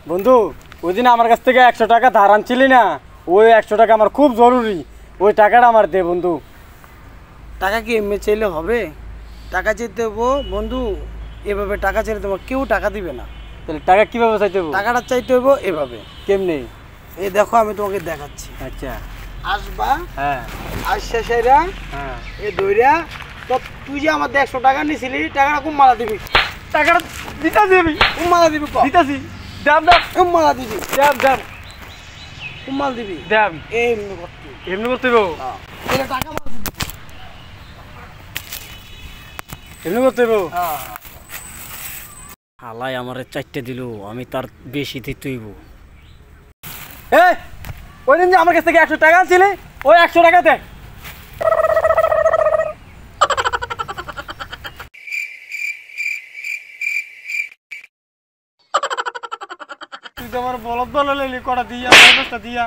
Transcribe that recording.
বন্ধু ওই দিন আমার কাছ থেকে 100 টাকা ধার আনছিলি না, ওই 100 টাকা আমার খুব জরুরি, ওই টাকাটা আমার দে বন্ধু। টাকা কি এমনি চাইলে হবে? টাকা চাইতে দেবো বন্ধু, এভাবে টাকা চাইলে তোমার কেউ টাকা দিবে না। তাহলে টাকা কিভাবে চাইতে হবে? টাকাটা চাইতে হইব এভাবে। কেমনে? এই দেখো আমি তোমাকে দেখাচ্ছি। আচ্ছা। আসবা, হ্যাঁ আসছে সেরা হ্যাঁ। এ দইরা তো তুই যে আমার 100 টাকা নিছিলি, টাকাটা কোন মালা দিবি? টাকাটা দিতাছি আমি। কোন মালা দিবি? দিতাছি। দাম দাম। কোন মালা দিবি? দাম দাম। কোন মাল দিবি? দাম। এমনি করতে এমনি করতে হবে। এটা টাকা মাল দিবি। এমনি করতে হবে। হ্যাঁ। হালাই আমারে 4টে দিল, আমি তার বেশি দিতে হইব। ওই দিন যে আমার কাছ থেকে 100 টাকা আনছিলে, ওই 100 টাকা দে। তুই তো আমার বলদ বলে কটা দিয়া, 50টা দিয়া।